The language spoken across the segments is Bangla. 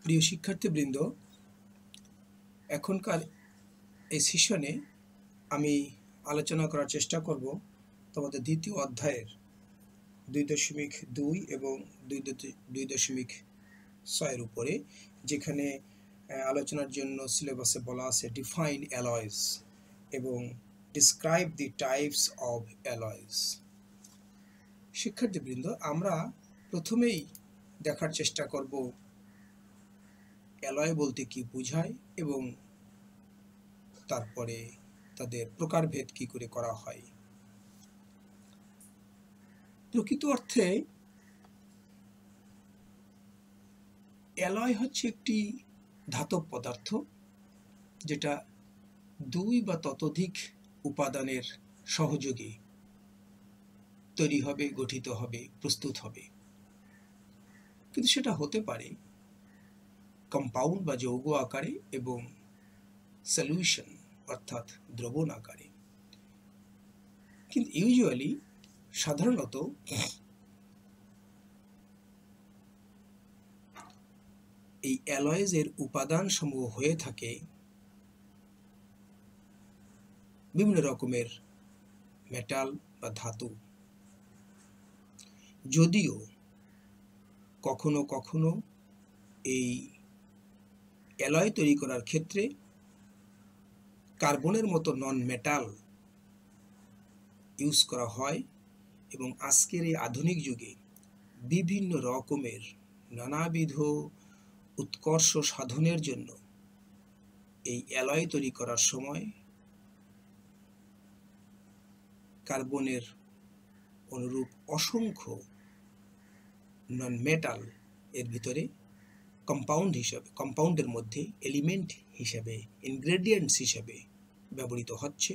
প্রিয় শিক্ষার্থীবৃন্দ, এখনকার এই সেশনে আমি আলোচনা করার চেষ্টা করব তোমাদের দ্বিতীয় অধ্যায়ের 2.2 এবং 2.6 উপরে, যেখানে আলোচনার জন্য সিলেবাসে বলা আছে ডিফাইন অ্যালয়েস এবং describe the types of alloys. শিক্ষার্থীবৃন্দ, আমরা প্রথমেই দেখার চেষ্টা করব অ্যালয় বলতে কি বোঝায় এবং তারপরে তাদের প্রকারভেদ কি করে করা হয়। প্রকৃত অর্থে অ্যালয় হচ্ছে একটি ধাতব পদার্থ যেটা দুই বা ততোধিক উপাদানের সহযোগে তৈরি হবে, গঠিত হবে, প্রস্তুত হবে। কিন্তু সেটা হতে পারে কম্পাউন্ড বা যৌগ আকারে এবং সলিউশন অর্থাৎ দ্রবণ আকারে। কিন্তু ইউজুয়ালি সাধারণত এই অ্যালয়েজের উপাদান সমূহ হয়ে থাকে বিভিন্ন রকমের মেটাল বা ধাতু, যদিও কখনো কখনো এই অ্যালয় তৈরি করার ক্ষেত্রে কার্বনের মতো নন মেটাল ইউজ করা হয় এবং আজকের এই আধুনিক যুগে বিভিন্ন রকমের নানাবিধ উৎকর্ষ সাধনের জন্য এই অ্যালয় তৈরি করার সময় কার্বনের অনুরূপ অসংখ্য নন মেটাল এর ভিতরে কম্পাউন্ডের মধ্যে এলিমেন্ট হিসেবে, ইনগ্রেডিয়েন্টস হিসেবে ব্যবহৃত হচ্ছে।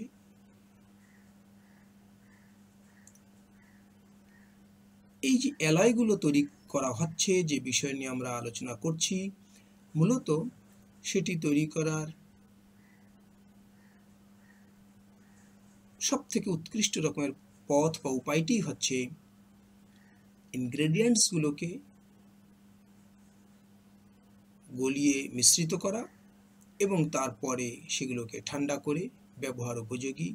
এই যে অ্যালয়গুলো তৈরি করা হচ্ছে, যে বিষয় নিয়ে আমরা আলোচনা করছি, মূলত সেটি তৈরি করার সব থেকে উৎকৃষ্ট রকমের পথ বা উপায়টি হচ্ছে ইনগ্রেডিয়েন্টসগুলোকে গলিয়ে মিশ্রিত করা এবং তারপরে সেগুলোকে ঠান্ডা করে ব্যবহার উপযোগী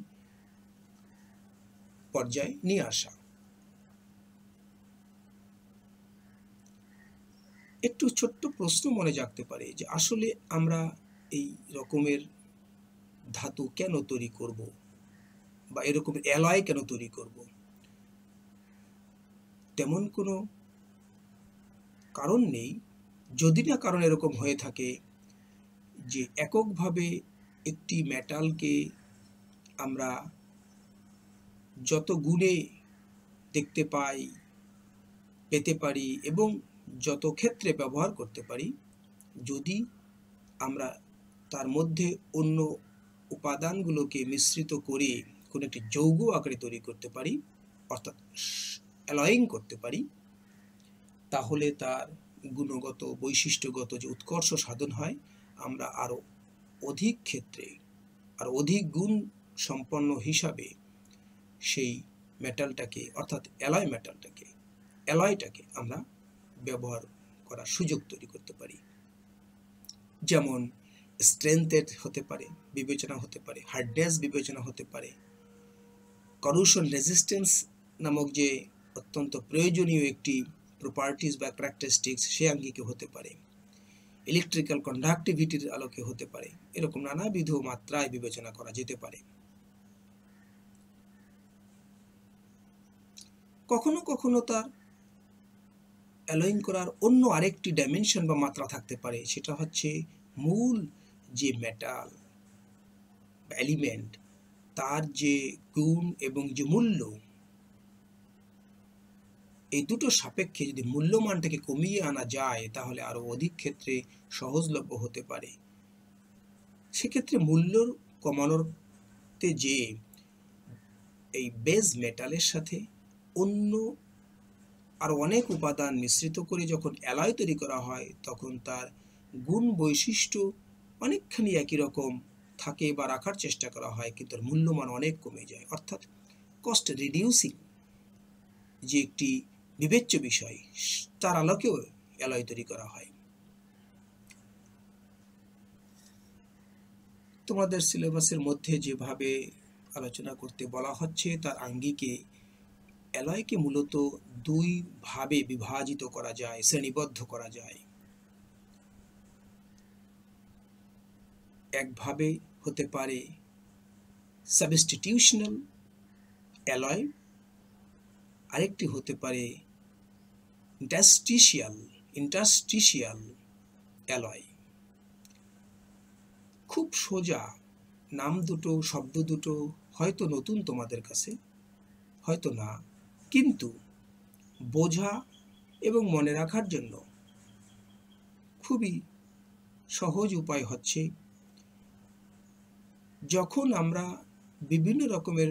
পর্যায়ে নিয়ে আসা। একটু ছোট্ট প্রশ্ন মনে জাগতে পারে যে আসলে আমরা এই রকমের ধাতু কেন তৈরি করব বা এরকম অ্যালয় কেন তৈরি করব। তেমন কোনো কারণ নেই, যদি না কারণ এরকম হয়ে থাকে যে এককভাবে একটি মেটালকে আমরা যত গুণে দেখতে পাই, পেতে পারি এবং যত ক্ষেত্রে ব্যবহার করতে পারি, যদি আমরা তার মধ্যে অন্য উপাদানগুলোকে মিশ্রিত করে কোনো একটি যৌগ আকারে তৈরি করতে পারি, অর্থাৎ অ্যালয়িং করতে পারি, তাহলে তার গুণগত বৈশিষ্ট্যগত যে উৎকর্ষ সাধন হয়, আমরা আরো অধিক ক্ষেত্রে আরো অধিক গুণ সম্পন্ন হিসাবে সেই মেটালটাকে, অর্থাৎ অ্যালয়টাকে আমরা ব্যবহার করার সুযোগ তৈরি করতে পারি। যেমন স্ট্রেংথের হতে পারে বিবেচনা, হতে পারে হার্ডনেস বিবেচনা, হতে পারে করোশন রেজিস্ট্যান্স নামক যে অত্যন্ত প্রয়োজনীয় একটি প্রপার্টিজ বা ক্যারেক্টারিস্টিক্স সে আঙ্গিকে হতে পারে, ইলেকট্রিক্যাল কন্ডাক্টিভিটির আলোকে হতে পারে। এরকম নানাবিধ মাত্রায় বিবেচনা করা যেতে পারে। কখনো কখনো তার অ্যালয়িং করার অন্য আরেকটি ডাইমেনশন বা মাত্রা থাকতে পারে, সেটা হচ্ছে মূল যে মেটাল বা এলিমেন্ট, তার যে গুণ এবং যে মূল্য, এই দুটো সাপেক্ষে যদি মূল্যমানটাকে কমিয়ে আনা যায় তাহলে আরো অধিক ক্ষেত্রে সহজলভ্য হতে পারে। সেক্ষেত্রে মূল্য কমানোতে যে এই বেস মেটালের সাথে অন্য আরো অনেক উপাদান মিশ্রিত করে যখন অ্যালয় তৈরি করা হয়, তখন তার গুণ বৈশিষ্ট্য অনেকখানি একই রকম থাকে বা রাখার চেষ্টা করা হয়, কিন্তু মূল্যমান অনেক কমে যায়। অর্থাৎ কস্ট রিডিউসিং যে একটি বিবেচ্য বিষয়, তার আলোকেও অ্যালয় তৈরি করা হয়। তোমাদের সিলেবাসের মধ্যে যেভাবে আলোচনা করতে বলা হচ্ছে তার আঙ্গিকে অ্যালয়কে মূলত দুই ভাবে বিভাজিত করা যায়, শ্রেণীবদ্ধ করা যায়। একভাবে হতে পারে সাবস্টিটিউশনাল অ্যালয়, আরেকটি হতে পারে ইন্টারস্টিশিয়াল অ্যালয়। খুব সোজা নাম দুটো, শব্দ দুটো হয়তো নতুন তোমাদের কাছে, হয়তো না, কিন্তু বোঝা এবং মনে রাখার জন্য খুবই সহজ উপায় হচ্ছে যখন আমরা বিভিন্ন রকমের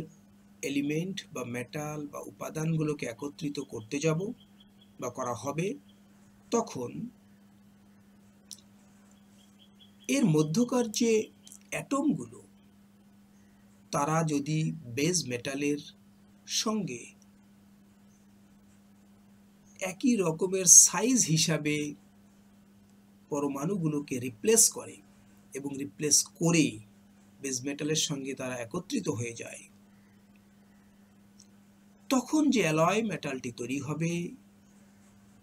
এলিমেন্ট বা মেটাল বা উপাদানগুলোকে একত্রিত করতে যাব বা করা হবে, তখন এর মধ্যকার যে অ্যাটমগুলো তারা যদি বেস মেটালের সঙ্গে একই রকমের সাইজ হিসাবে পরমাণুগুলোকে রিপ্লেস করে এবং রিপ্লেস করে বেস মেটালের সঙ্গে তারা একত্রিত হয়ে যায়, তখন যে অ্যালয় মেটালটি তৈরি হবে,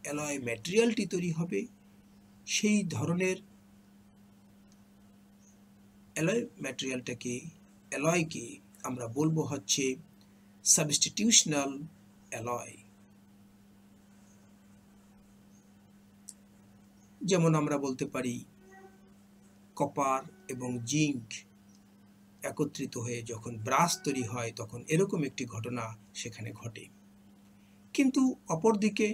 অ্যালয় ম্যাটেরিয়ালটি তৈরি হবে, সেই ধরনের অ্যালয় ম্যাটেরিয়ালটাকে, অ্যালয়কে আমরা বলবো হচ্ছে সাবস্টিটিউশনাল অ্যালয়। যেমন আমরা বলতে পারি কপার এবং জিঙ্ক একত্রিত হয়ে যখন ব্রাশ তৈরি হয় তখন এরকম একটি ঘটনা সেখানে ঘটে। কিন্তু অপরদিকে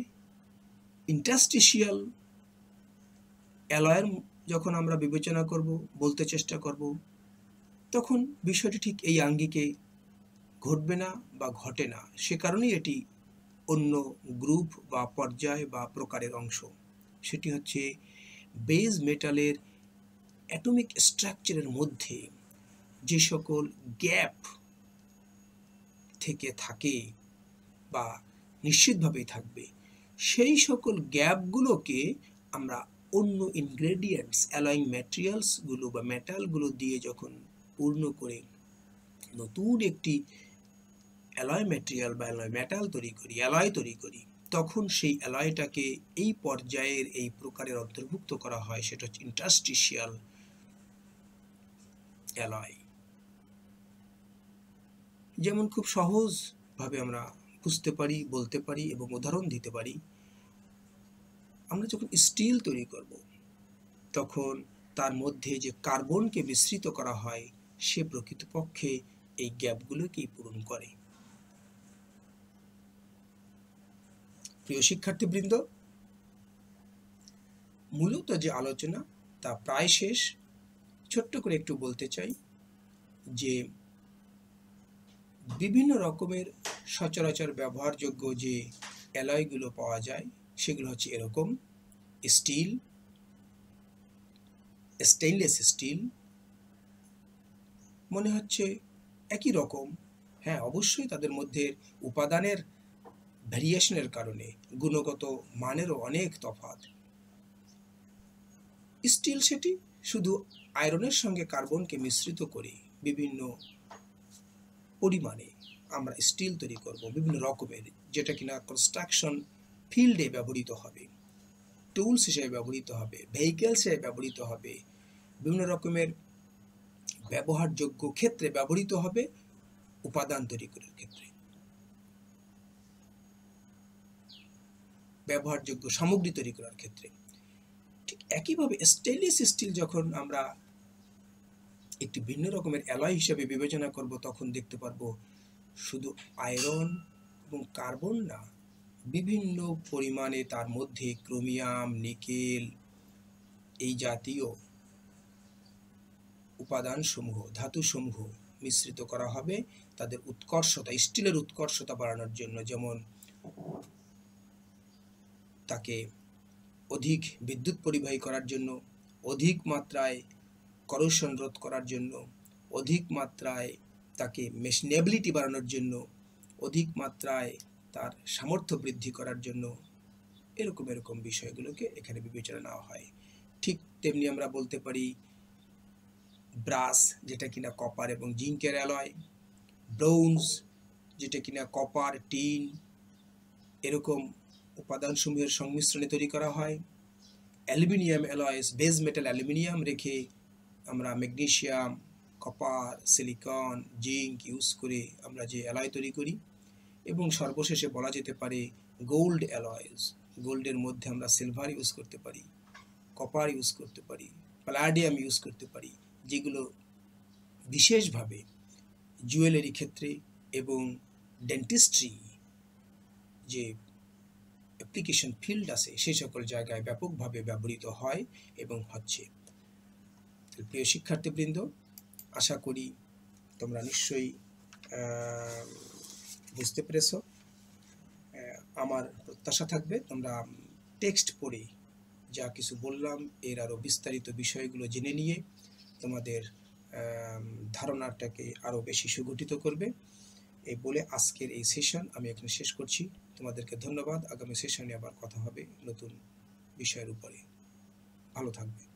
ইন্টারস্টিশিয়াল অ্যালয়ের যখন আমরা বিবেচনা করব, বলতে চেষ্টা করব, তখন বিষয়টি ঠিক এই আঙ্গিকে ঘটবে না বা ঘটে না। সে কারণেই এটি অন্য গ্রুপ বা পর্যায় বা প্রকারের অংশ। সেটি হচ্ছে বেস মেটালের অ্যাটমিক স্ট্রাকচারের মধ্যে যে সকল গ্যাপ থেকে থাকে বা নিশ্চিতভাবেই থাকবে, সেই সকল গ্যাপগুলোকে আমরা অন্য ইনগ্রেডিয়েন্টস, অ্যালয়িং ম্যাটেরিয়ালসগুলো বা মেটালগুলো দিয়ে যখন পূর্ণ করে নতুন একটি অ্যালয় ম্যাটেরিয়াল বা অ্যালয় মেটাল তৈরি করি, অ্যালয় তৈরি করি, তখন সেই অ্যালয়টাকে এই পর্যায়ের, এই প্রকারের অন্তর্ভুক্ত করা হয়। সেটা হচ্ছে ইন্টারস্টিশিয়াল অ্যালয়। যেমন খুব সহজভাবে আমরা বুঝতে পারি, বলতে পারি এবং উদাহরণ দিতে পারি, আমরা যখন স্টিল তৈরি করব তখন তার মধ্যে যে কার্বনকে মিশ্রিত করা হয় সে প্রকৃতপক্ষে এই গ্যাপগুলোকেই পূরণ করে। প্রিয় শিক্ষার্থীবৃন্দ, মূলত যে আলোচনা তা প্রায় শেষ। ছোট্ট করে একটু বলতে চাই যে বিভিন্ন রকমের সচরাচর ব্যবহারযোগ্য যে অ্যালয়গুলো পাওয়া যায় সেগুলো হচ্ছে এরকম: স্টিল, স্টেইনলেস স্টিল। মনে হচ্ছে একই রকম, হ্যাঁ অবশ্যই তাদের মধ্যে উপাদানের ভ্যারিয়েশনের কারণে গুণগত মানেরও অনেক তফাৎ। স্টিল সেটি শুধু আয়রনের সঙ্গে কার্বনকে মিশ্রিত করে বিভিন্ন পরিমাণে আমরা স্টিল তৈরি করব, বিভিন্ন রকমের, যেটা কিনা কনস্ট্রাকশন ফিল্ডে ব্যবহৃত হবে, টুলস হিসেবে ব্যবহৃত হবে, ভেহিকেলস হিসেবে ব্যবহৃত হবে, বিভিন্ন রকমের ব্যবহারযোগ্য ক্ষেত্রে ব্যবহৃত হবে, উপাদান তৈরি করার ক্ষেত্রে, ব্যবহারযোগ্য সামগ্রী তৈরি করার ক্ষেত্রে। ঠিক একইভাবে স্টেইনলেস স্টিল যখন আমরা একটি ভিন্ন রকমের অ্যালয় হিসেবে বিবেচনা করব তখন দেখতে পারবো শুধু আয়রন এবং কার্বন না, বিভিন্ন পরিমাণে তার মধ্যে ক্রোমিয়াম, নিকেল, এই জাতীয় উপাদানসমূহ, ধাতুসমূহ মিশ্রিত করা হবে তাদের উৎকর্ষতা, স্টিলের উৎকর্ষতা বাড়ানোর জন্য। যেমন তাকে অধিক বিদ্যুৎ পরিবাহী করার জন্য, অধিক মাত্রায় করোশন রোধ করার জন্য, অধিক মাত্রায় তাকে মেশনেবিলিটি বাড়ানোর জন্য, অধিক মাত্রায় তার সামর্থ্য বৃদ্ধি করার জন্য, এরকম বিষয়গুলোকে এখানে বিবেচনা নেওয়া হয়। ঠিক তেমনি আমরা বলতে পারি ব্রাস যেটা কিনা কপার এবং জিঙ্কের অ্যালয়, ব্রোঞ্জ যেটা কিনা কপার, টিন এরকম উপাদানসমূহের সংমিশ্রণে তৈরি করা হয়। Aluminium alloys, base metal aluminium রেখে আমরা magnesium, copper, silicon, zinc use করে আমরা যে অ্যালয় তৈরি করি। এবং সর্বশেষে বলা যেতে পারে গোল্ড অ্যালয়েস, গোল্ডের মধ্যে আমরা সিলভার ইউজ করতে পারি, কপার ইউজ করতে পারি, প্যালাডিয়াম ইউজ করতে পারি, যেগুলো বিশেষভাবে জুয়েলারি ক্ষেত্রে এবং ডেন্টিস্ট্রি যে অ্যাপ্লিকেশন ফিল্ড আছে সেই সকল জায়গায় ব্যাপকভাবে ব্যবহৃত হয় এবং হচ্ছে। প্রিয় শিক্ষার্থীবৃন্দ, আশা করি তোমরা নিশ্চয়ই বুঝতে পেরেছ। আমার প্রত্যাশা থাকবে তোমরা টেক্সট পড়ে যা কিছু বললাম এর আরও বিস্তারিত বিষয়গুলো জেনে নিয়ে তোমাদের ধারণাটাকে আরও বেশি সুগঠিত করবে। এই বলে আজকের এই সেশন আমি এখানে শেষ করছি। তোমাদেরকে ধন্যবাদ। আগামী সেশনে আবার কথা হবে নতুন বিষয়ের উপরে। ভালো থাকবে।